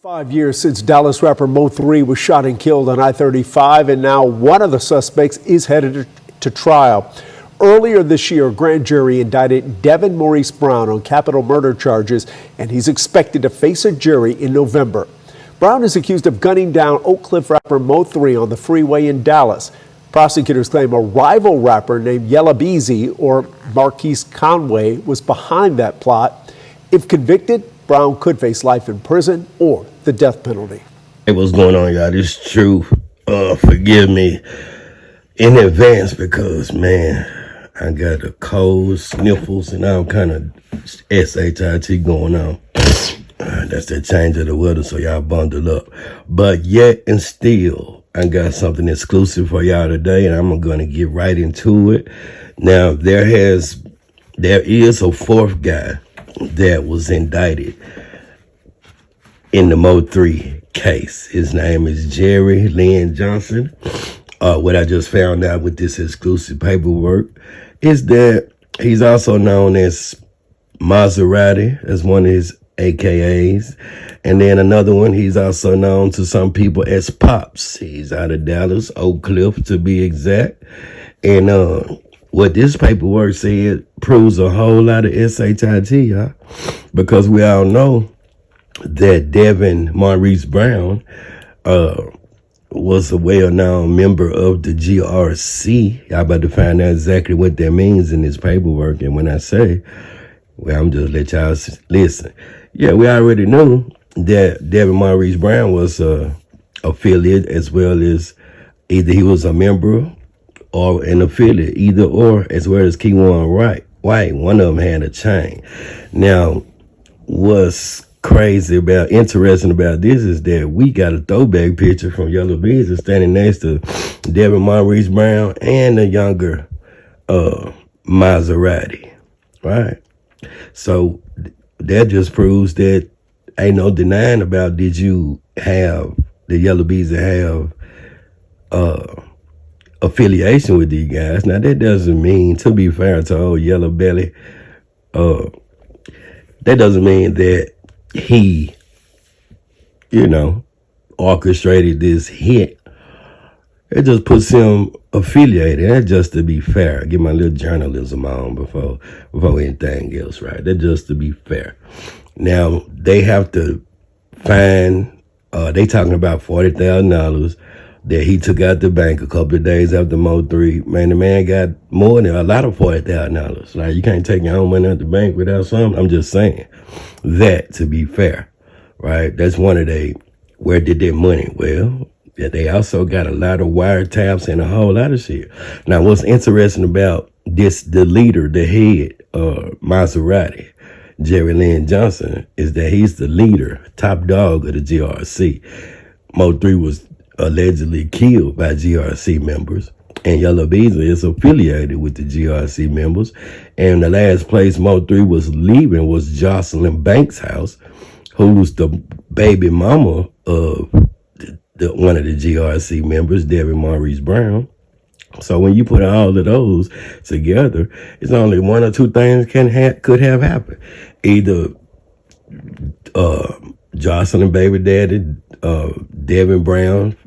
5 years since Dallas rapper Mo3 was shot and killed on I-35, and now one of the suspects is headed to trial. Earlier this year, a grand jury indicted Devin Maurice Brown on capital murder charges, and he's expected to face a jury in November. Brown is accused of gunning down Oak Cliff rapper Mo3 on the freeway in Dallas. Prosecutors claim a rival rapper named Yella Beezy, or Marquise Conway, was behind that plot. If convicted, Brown could face life in prison or the death penalty. Hey, what's going on, y'all? This is True. Forgive me in advance because, man, I got a cold, sniffles, and all kind of SHIT going on. That's the change of the weather, so y'all bundle up. But yet and still, I got something exclusive for y'all today, and I'm going to get right into it. Now, there is a fourth guy that was indicted in the Mo3 case. His name is Jerry Lynn Johnson. What I just found out with this exclusive paperwork is that he's also known as Maserati, as one of his AKAs. And then another one, he's also known to some people as Pops. He's out of Dallas, Oak Cliff to be exact. And what this paperwork said proves a whole lot of SHIT, y'all, because we all know that Devin Maurice Brown was a well-known member of the GRC. Y'all about to find out exactly what that means in this paperwork. And when I say, well, I'm just let y'all listen. Yeah, we already knew that Devin Maurice Brown was a affiliate, as well as either he was a member or an affiliate, either or, as well as Keywan White. One of them had a chain. Now, what's interesting about this is that we got a throwback picture from Yella Beezy standing next to Devin Maurice Brown and the younger Maserati, right? So that just proves that ain't no denying about did Yella Beezy have affiliation with these guys. Now that doesn't mean, to be fair to old Yellow Belly, that doesn't mean that he, orchestrated this hit. It just puts him affiliated. That's just to be fair. Get my little journalism on before anything else, right? That's just to be fair. Now, they have to find, they talking about $40,000 that he took out the bank a couple of days after Mo3. Man, the man got more than a lot of $40,000. Like, you can't take your own money out the bank without something. I'm just saying that, to be fair, right? That's one of where did their money? Well, they also got a lot of wiretaps and a whole lot of shit. Now, what's interesting about this, the leader, the head, Maserati, Jerry Lynn Johnson, is that he's the leader, top dog of the GRC. Mo3 was allegedly killed by GRC members, and Yella Beezy is affiliated with the GRC members. And the last place Mo3 was leaving was Jocelyn Banks' house, who's the baby mama of one of the GRC members, Devin Maurice Brown. So when you put all of those together, it's only one or two things could have happened. Either Jocelyn baby daddy, Devin Brown,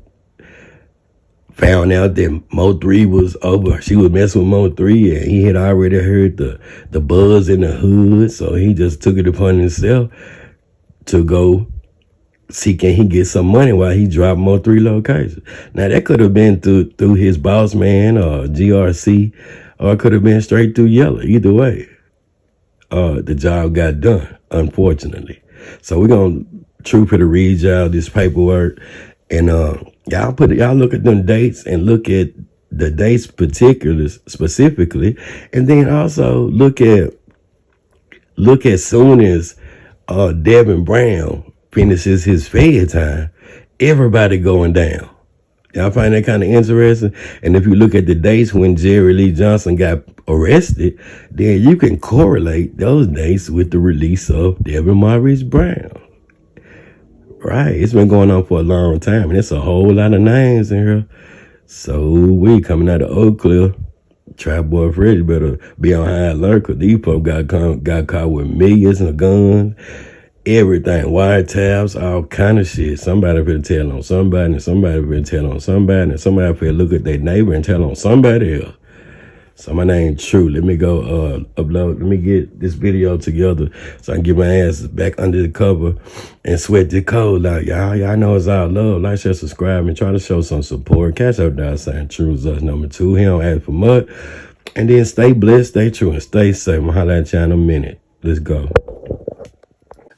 found out that Mo3 was over. She was messing with Mo3, and he had already heard the buzz in the hood, so he just took it upon himself to go see can he get some money while he dropped Mo3 locations. Now, that could have been through his boss man or GRC, or it could have been straight through Yella. Either way, the job got done, unfortunately. So we're going to read y'all this paperwork, and y'all look at them dates and look at the dates specifically, and then also look at soon as Devin Brown finishes his fed time, everybody going down. Y'all find that kind of interesting? And if you look at the dates when Jerry Lee Johnson got arrested, then you can correlate those dates with the release of Devin Maurice Brown. Right, it's been going on for a long time, and it's a whole lot of names in here. So we coming out of Oak Cliff. Trap Boy Freddy better be on high alert, because these folks got caught with millions of guns everything, wiretaps, all kind of shit. Somebody finna tell on somebody, and somebody finna tell on somebody, and somebody finna look at their neighbor and tell on somebody else. So my name True. Let me go upload. Let me get this video together so I can get my ass back under the cover and sweat the code out. Y'all know it's all love. Like, share, subscribe, and try to show some support. Catch up down saying TRURESULTS #2. He don't ask for much. And then stay blessed, stay true, and stay safe. I'm gonna holler at you in a minute. Let's go.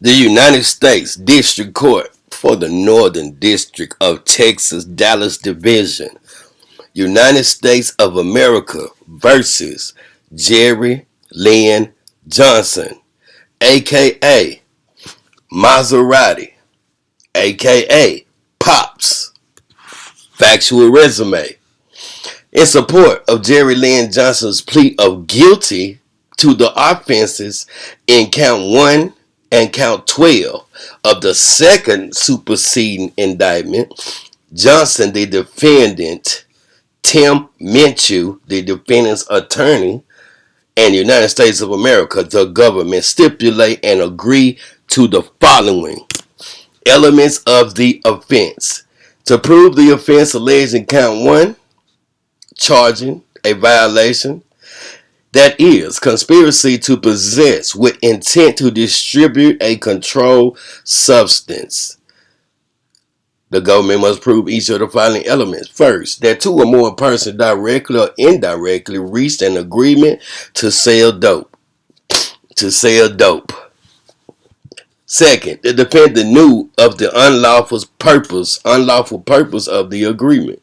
The United States District Court for the Northern District of Texas, Dallas Division, United States of America versus Jerry Lynn Johnson, aka Maserati, aka Pops. Factual resume. In support of Jerry Lynn Johnson's plea of guilty to the offenses in count 1 and count 12 of the second superseding indictment, Johnson, the defendant, Tim Minshew, the defendant's attorney, and the United States of America, the government, stipulate and agree to the following elements of the offense. To prove the offense alleged in count 1, charging a violation, that is, conspiracy to possess with intent to distribute a controlled substance. The government must prove each of the following elements. First, that 2 or more persons directly or indirectly reached an agreement to sell dope. Second, the defendant knew of the unlawful purpose of the agreement.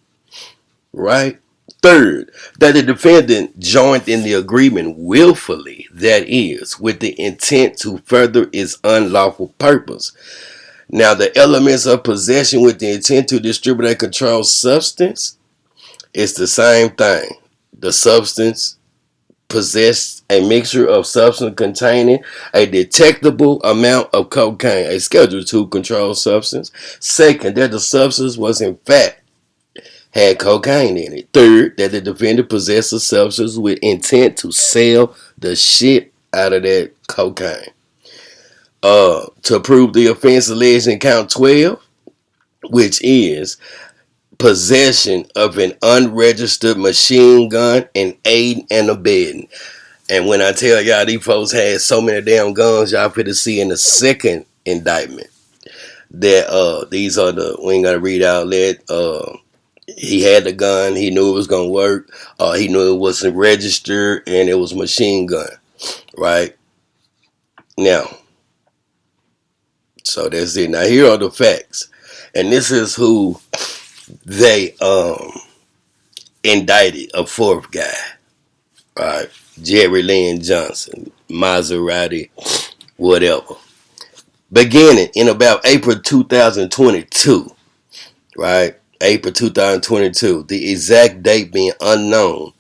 Right? Third, that the defendant joined in the agreement willfully, that is, with the intent to further its unlawful purpose. Now, the elements of possession with the intent to distribute a controlled substance is the same thing. The substance possessed a mixture of substance containing a detectable amount of cocaine, a Schedule II controlled substance. Second, that the substance was in fact had cocaine in it. Third, that the defendant possessed a substance with intent to sell the shit out of that cocaine. To prove the offense alleged in count 12, which is possession of an unregistered machine gun and aiding and abetting. And when I tell y'all these folks had so many damn guns, y'all finna see in the second indictment that these are the, we ain't gotta read out loud. He had the gun. He knew it was going to work. He knew it wasn't registered and it was a machine gun. Right? Now, so that's it. Now, here are the facts. And this is who they indicted, a fourth guy. Right? Jerry Lynn Johnson, Maserati, whatever. Beginning in about April 2022. Right? April 2022, the exact date being unknown,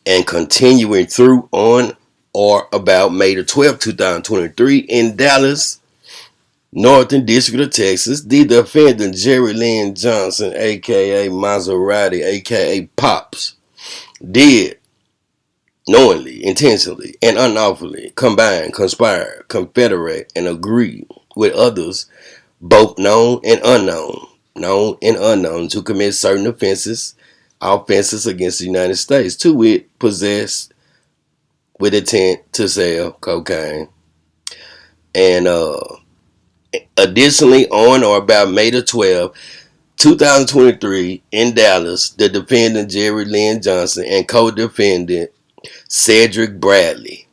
and continuing through on or about May the 12th, 2023, in Dallas, Northern District of Texas, the defendant Jerry Lynn Johnson, aka Maserati, aka Pops, did knowingly, intentionally, and unlawfully combine, conspire, confederate, and agree with others, both known and unknown, to commit certain offenses against the United States, to wit, possess with intent to sell cocaine. And additionally, on or about May the 12th, 2023, in Dallas, the defendant Jerry Lynn Johnson and co-defendant Cedric Bradley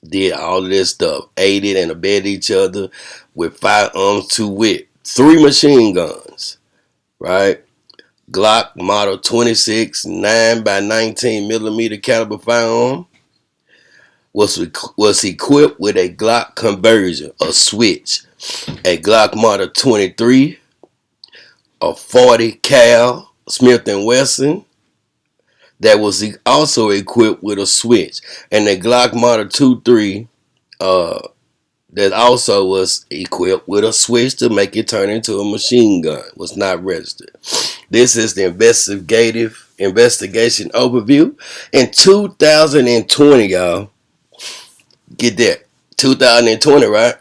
did all of this stuff, aided and abetted each other with firearms, to wit, 3 machine guns, right? Glock Model 26 9x19 millimeter caliber firearm was equipped with a Glock conversion, a switch, a Glock Model 23, a 40 cal Smith & Wesson that was also equipped with a switch, and a Glock Model 23 that also was equipped with a switch to make it turn into a machine gun, was not registered. This is the investigation overview. In 2020, y'all, get that, 2020, right?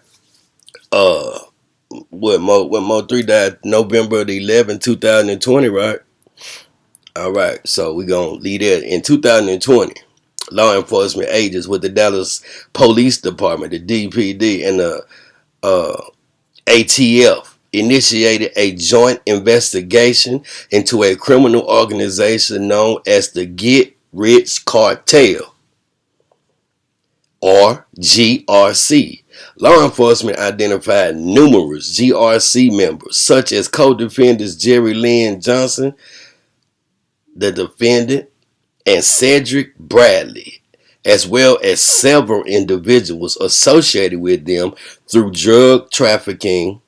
Uh, Mo3 died November the 11th, 2020, right? All right, so we're going to leave that. In 2020, law enforcement agents with the Dallas Police Department, the DPD, and the ATF initiated a joint investigation into a criminal organization known as the Get Rich Cartel, or GRC. Law enforcement identified numerous GRC members, such as co-defendants Jerry Lynn Johnson, the defendant, and Cedric Bradley, as well as several individuals associated with them through drug trafficking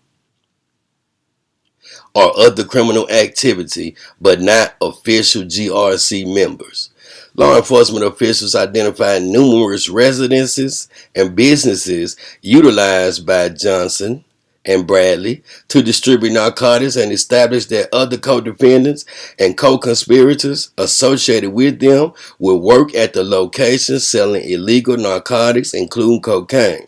or other criminal activity, but not official GRC members. Law enforcement officials identified numerous residences and businesses utilized by Johnson and Bradley to distribute narcotics, and established that other co-defendants and co-conspirators associated with them would work at the location selling illegal narcotics, including cocaine.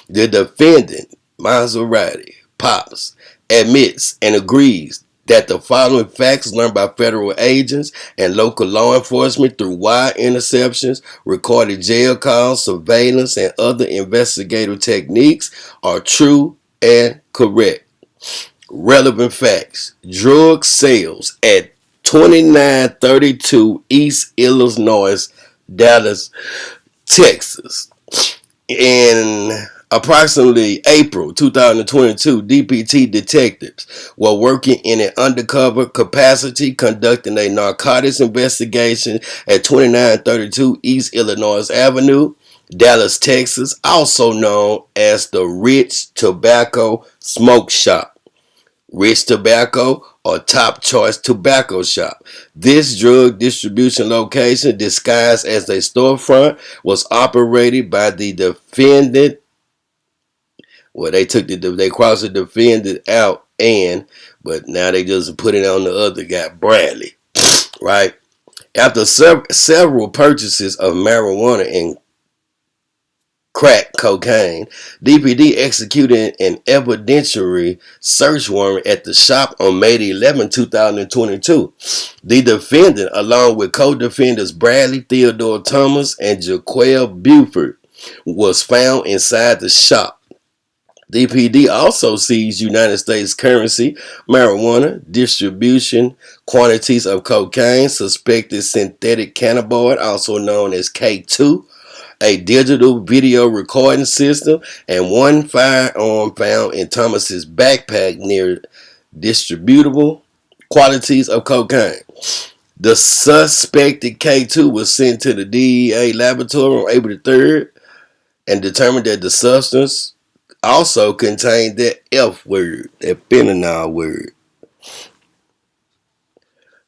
The defendant, Maserati, Pops, admits and agrees that the following facts learned by federal agents and local law enforcement through wire interceptions, recorded jail calls, surveillance, and other investigative techniques are true and correct. Relevant facts: drug sales at 2932 East Illinois, Dallas, Texas. In approximately April 2022, DPT detectives were working in an undercover capacity conducting a narcotics investigation at 2932 East Illinois Avenue, Dallas, Texas, also known as the Rich Tobacco Smoke Shop, Rich Tobacco, or Top Choice Tobacco Shop. This drug distribution location, disguised as a storefront, was operated by the defendant. Well, they crossed the defendant out, but now they just put it on the other guy, Bradley, right? After several purchases of marijuana and crack cocaine, DPD executed an evidentiary search warrant at the shop on May 11, 2022. The defendant, along with co-defendants Bradley Theodore Thomas and Jaquel Buford, was found inside the shop. DPD also seized United States currency, marijuana, distribution quantities of cocaine, suspected synthetic cannabinoid, also known as K2, a digital video recording system, and one firearm found in Thomas's backpack near distributable quantities of cocaine. The suspected K2 was sent to the DEA laboratory on April 3rd and determined that the substance also contained that F word, that fentanyl word.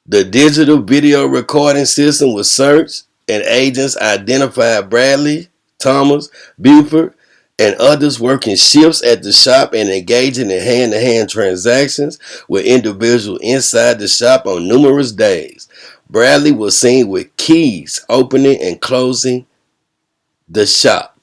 The digital video recording system was searched, and agents identified Bradley, Thomas, Buford, and others working shifts at the shop and engaging in hand-to-hand transactions with individuals inside the shop on numerous days. Bradley was seen with keys opening and closing the shop.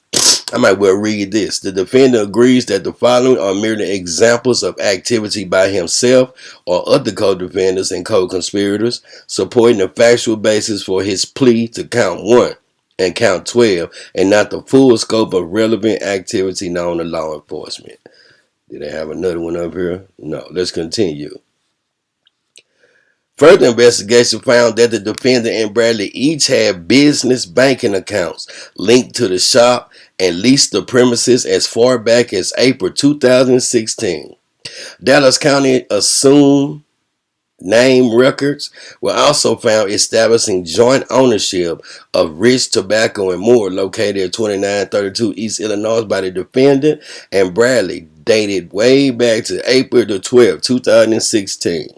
I might well read this. The defendant agrees that the following are merely examples of activity by himself or other co-defendants and co-conspirators, supporting the factual basis for his plea to count 1 and count 12, and not the full scope of relevant activity known to law enforcement. Did I have another one up here? No. Let's continue. Further investigation found that the defendant and Bradley each had business banking accounts linked to the shop and leased the premises as far back as April 2016. Dallas County assumed name records were also found establishing joint ownership of Rich Tobacco and more, located at 2932 East Illinois, by the defendant and Bradley, dated way back to April the 12th, 2016.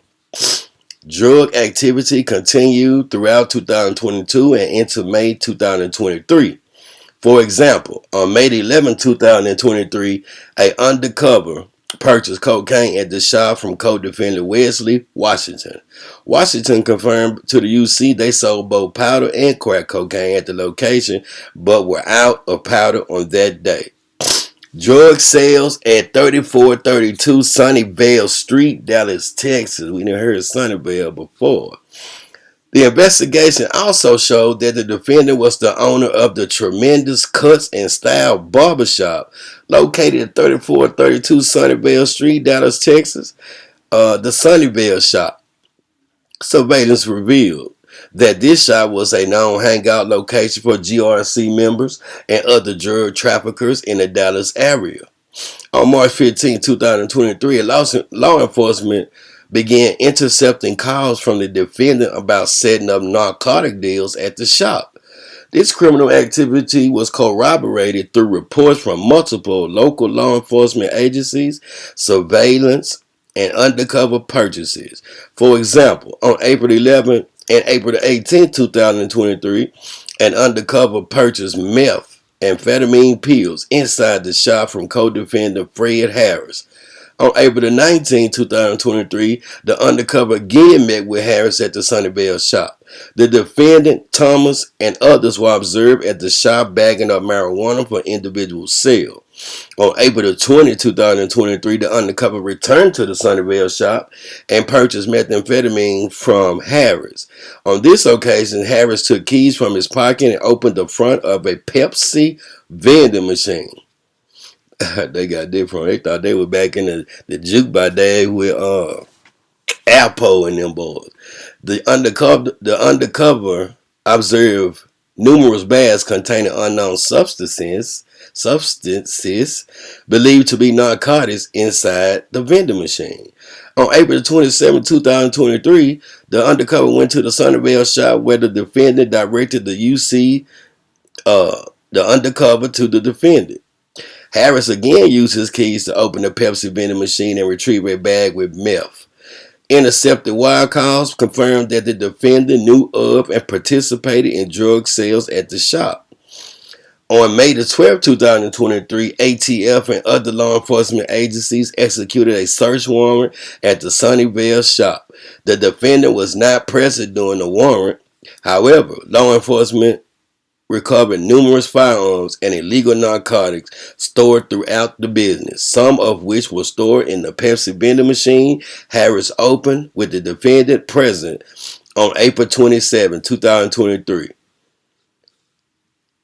Drug activity continued throughout 2022 and into May 2023. For example, on May 11, 2023, a undercover purchased cocaine at the shop from co-defendant Wesley Washington. Washington confirmed to the UC they sold both powder and crack cocaine at the location, but were out of powder on that day. Drug sales at 3432 Sunnyvale Street, Dallas, Texas. We never heard of Sunnyvale before. The investigation also showed that the defendant was the owner of the Tremendous Cuts and Style Barbershop located at 3432 Sunnyvale Street, Dallas, Texas. The Sunnyvale shop. Surveillance revealed that this shop was a known hangout location for GRC members and other drug traffickers in the Dallas area. On March 15, 2023, law enforcement began intercepting calls from the defendant about setting up narcotic deals at the shop. This criminal activity was corroborated through reports from multiple local law enforcement agencies, surveillance, and undercover purchases. For example, on April 11 and April 18, 2023, an undercover purchased meth amphetamine pills inside the shop from co-defendant Fred Harris. On April 19, 2023, the undercover again met with Harris at the Sunnyvale shop. The defendant, Thomas, and others were observed at the shop bagging up marijuana for individual sale. On April 20, 2023, the undercover returned to the Sunnyvale shop and purchased methamphetamine from Harris. On this occasion, Harris took keys from his pocket and opened the front of a Pepsi vending machine. They got different. They thought they were back in the juke by day with Alpo and them boys. The undercover observed numerous bags containing unknown substances believed to be narcotics inside the vending machine. On April 27, 2023, the undercover went to the Sunnyvale shop where the defendant directed the undercover to the defendant. Harris again used his keys to open the Pepsi vending machine and retrieve a bag with meth. Intercepted wire calls confirmed that the defendant knew of and participated in drug sales at the shop. On May 12, 2023, ATF and other law enforcement agencies executed a search warrant at the Sunnyvale shop. The defendant was not present during the warrant. However, law enforcement recovered numerous firearms and illegal narcotics stored throughout the business, some of which were stored in the Pepsi vending machine Harris opened with the defendant present on April 27, 2023.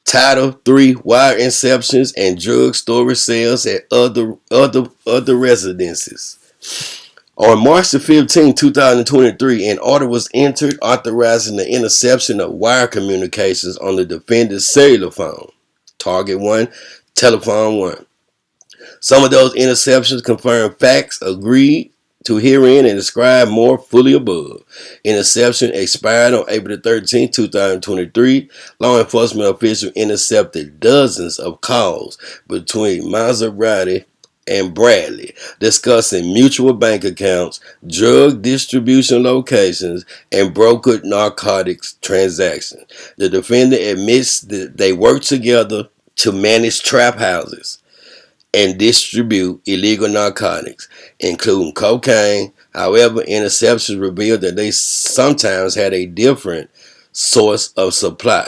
Title III wire inceptions and drug storage sales at other residences. On March 15, 2023, an order was entered authorizing the interception of wire communications on the defendant's cellular phone, Target 1, Telephone 1. Some of those interceptions confirm facts agreed to herein and described more fully above. Interception expired on April 13, 2023. Law enforcement officials intercepted dozens of calls between Maserati and Bradley discussing mutual bank accounts, drug distribution locations, and brokered narcotics transactions. The defendant admits that they worked together to manage trap houses and distribute illegal narcotics, including cocaine. However, interceptions revealed that they sometimes had a different source of supply.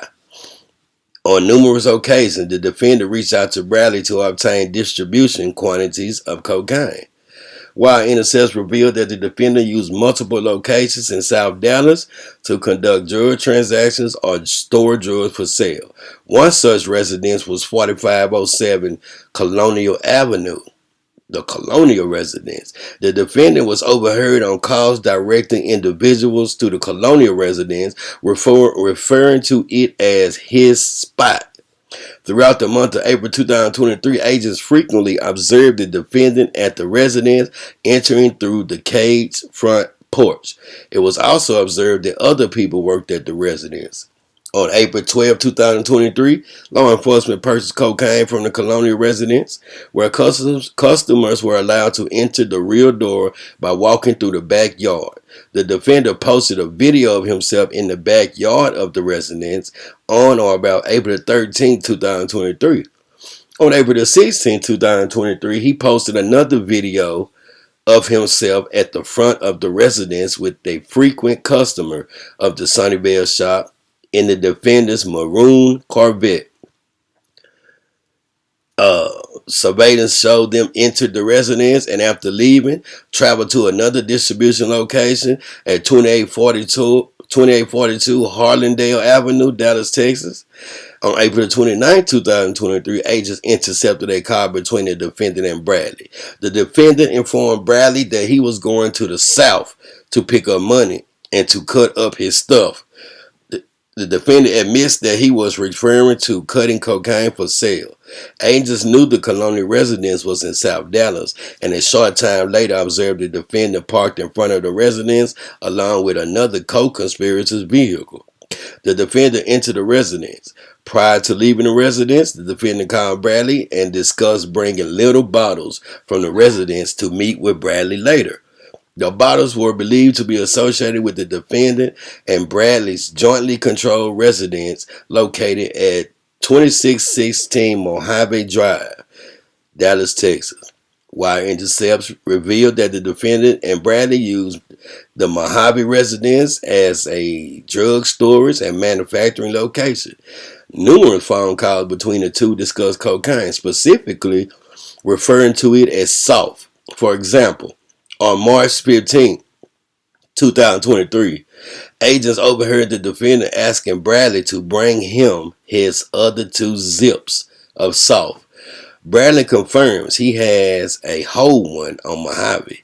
On numerous occasions, the defendant reached out to Bradley to obtain distribution quantities of cocaine. While intercepts revealed that the defendant used multiple locations in South Dallas to conduct drug transactions or store drugs for sale. One such residence was 4507 Colonial Avenue, the Colonial residence. The defendant was overheard on calls directing individuals to the Colonial residence, referring to it as his spot. Throughout the month of April 2023, agents frequently observed the defendant at the residence entering through the cage front porch. It was also observed that other people worked at the residence. On April 12, 2023, law enforcement purchased cocaine from the Colonial residence, where customers were allowed to enter the rear door by walking through the backyard. The defendant posted a video of himself in the backyard of the residence on or about April 13, 2023. On April 16, 2023, he posted another video of himself at the front of the residence with a frequent customer of the Sunnyvale shop in the defendant's maroon Corvette. Surveillance showed them entered the residence and after leaving, traveled to another distribution location at 2842 Harlandale Avenue, Dallas, Texas. On April 29, 2023, agents intercepted a car between the defendant and Bradley. The defendant informed Bradley that he was going to the South to pick up money and to cut up his stuff. The defendant admits that he was referring to cutting cocaine for sale. Agents knew the Colonial residence was in South Dallas, and a short time later observed the defendant parked in front of the residence along with another co-conspirator's vehicle. The defendant entered the residence. Prior to leaving the residence, the defendant called Bradley and discussed bringing little bottles from the residence to meet with Bradley later. The bottles were believed to be associated with the defendant and Bradley's jointly controlled residence located at 2616 Mojave Drive, Dallas, Texas. Wire intercepts revealed that the defendant and Bradley used the Mojave residence as a drug storage and manufacturing location. Numerous phone calls between the two discussed cocaine, specifically referring to it as soft. For example, on March 15, 2023, agents overheard the defendant asking Bradley to bring him his other 2 zips of soft. Bradley confirms he has a whole one on Mojave.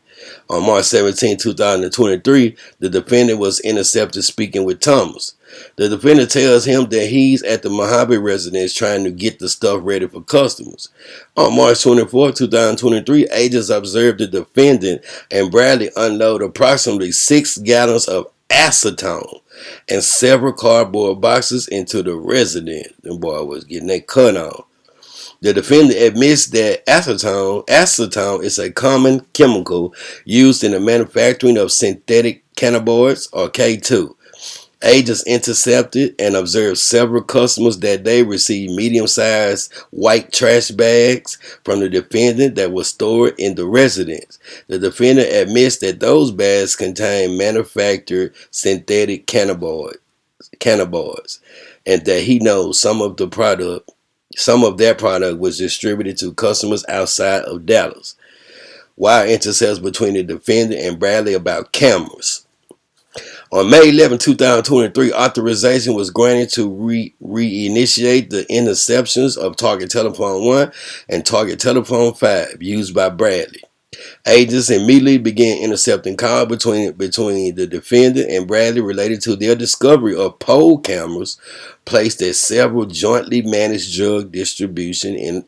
On March 17, 2023, the defendant was intercepted speaking with Thomas. The defendant tells him that he's at the Mojave residence trying to get the stuff ready for customers. On March 24, 2023, agents observed the defendant and Bradley unload approximately 6 gallons of acetone and several cardboard boxes into the residence. The boy was getting that cut on. The defendant admits that acetone is a common chemical used in the manufacturing of synthetic cannabinoids, or K2. Agents intercepted and observed several customers that day received medium-sized white trash bags from the defendant that was stored in the residence. The defendant admits that those bags contain manufactured synthetic cannabinoids, and that he knows some of that product was distributed to customers outside of Dallas. Wire intercepts between the defendant and Bradley about cameras. On May 11, 2023, authorization was granted to reinitiate the interceptions of Target Telephone 1 and Target Telephone 5 used by Bradley. Agents immediately began intercepting calls between the defendant and Bradley related to their discovery of pole cameras placed at several jointly managed drug distribution.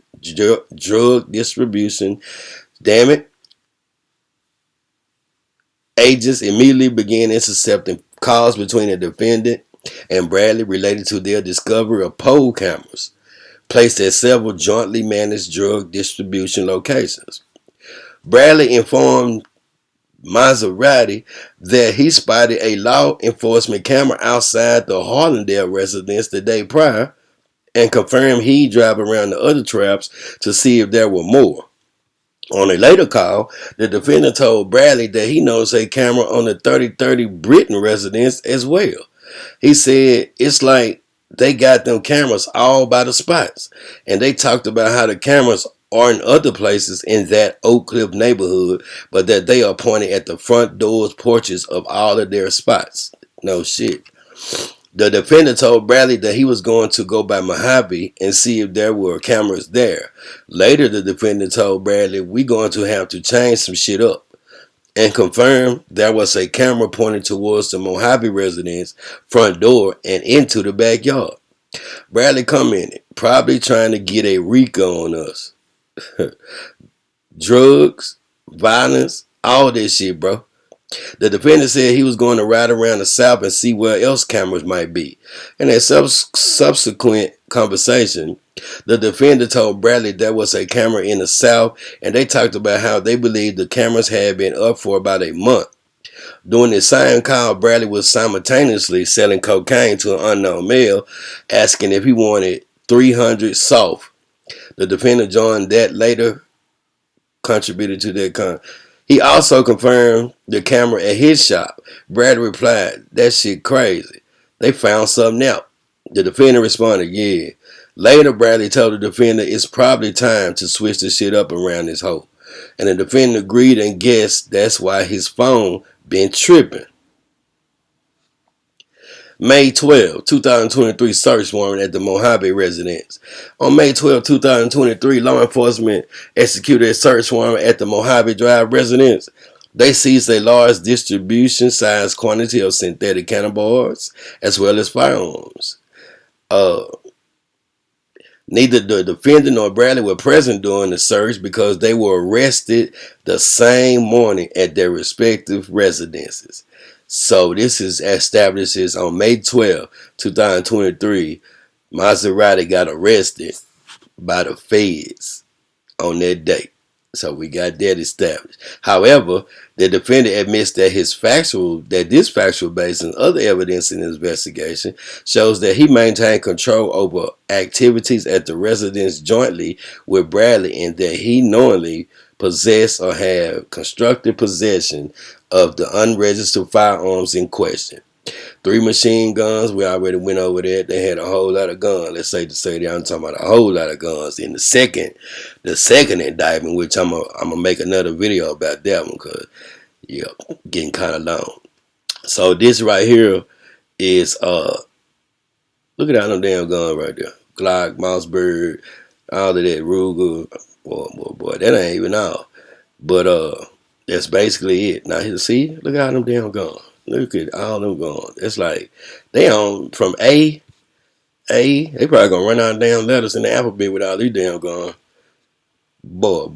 Agents immediately began intercepting calls between the defendant and Bradley related to their discovery of pole cameras placed at several jointly managed drug distribution locations. Bradley informed Maserati that he spotted a law enforcement camera outside the Harlandale residence the day prior and confirmed he'd drive around the other traps to see if there were more. On a later call, the defendant told Bradley that he knows a camera on the 3030 Britton residence as well. He said it's like they got them cameras all by the spots, and they talked about how the cameras are in other places in that Oak Cliff neighborhood, but that they are pointing at the front doors, porches of all of their spots. No shit. The defendant told Bradley that he was going to go by Mojave and see if there were cameras there. Later, the defendant told Bradley, "We're going to have to change some shit up," and confirmed there was a camera pointing towards the Mojave residence front door and into the backyard. Bradley commented, "Probably trying to get a RICO on us." Drugs, violence, all this shit, bro. The defendant said he was going to ride around the South and see where else cameras might be. In a subsequent conversation, the defendant told Bradley there was a camera in the South, and they talked about how they believed the cameras had been up for about a month. During the same call, Bradley was simultaneously selling cocaine to an unknown male, asking if he wanted 300 soft. The defendant joined that later contributed to that He also confirmed the camera at his shop. Bradley replied, "That shit crazy. They found something out." The defendant responded, "Yeah, Later, Bradley told the defendant it's probably time to switch the shit up around this hoe. And the defendant agreed and guessed that's why his phone been tripping. May 12, 2023 search warrant at the Mojave residence. On May 12, 2023, law enforcement executed a search warrant at the Mojave Drive residence. They seized a large distribution size quantity of synthetic cannabinoids as well as firearms. Neither the defendant nor Bradley were present during the search because they were arrested the same morning at their respective residences. So this is establishes on May 12, 2023, Maserati got arrested by the feds on that date. So we got that established. However, the defendant admits that this factual base and other evidence in the investigation shows that he maintained control over activities at the residence jointly with Bradley and that he knowingly possessed or had constructive possession of the unregistered firearms in question. 3 machine guns, we already went over that. They had a whole lot of guns. Let's say that I'm talking about a whole lot of guns in the second indictment, which I'm gonna make another video about that one because getting kind of long. So this right here is look at all them damn guns right there. Glock, Mossberg, all of that Ruger. Boy, that ain't even all. But that's basically it. Now you see, look at all them damn guns. Look at all them guns. It's like they on from A. They probably gonna run out of damn letters in the alphabet with all these damn guns. Boy.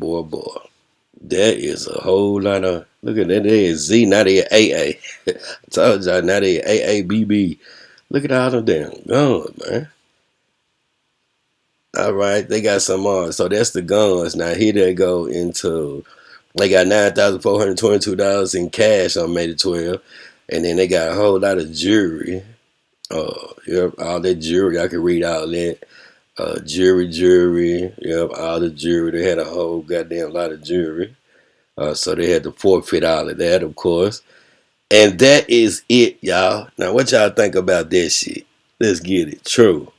That is a whole lot of, look at that. There is Z, now they AA. I told y'all, now they AABB. Look at all them damn guns, man. All right, they got some more. So that's the guns. Now here they go into, they got $9,422 in cash on May the 12th. And then they got a whole lot of jewelry. All that jewelry. I can read all that. Jewelry. Yep, all the jewelry. They had a whole goddamn lot of jewelry. So they had to forfeit all of that, of course. And that is it, y'all. Now, what y'all think about that shit? Let's get it. True.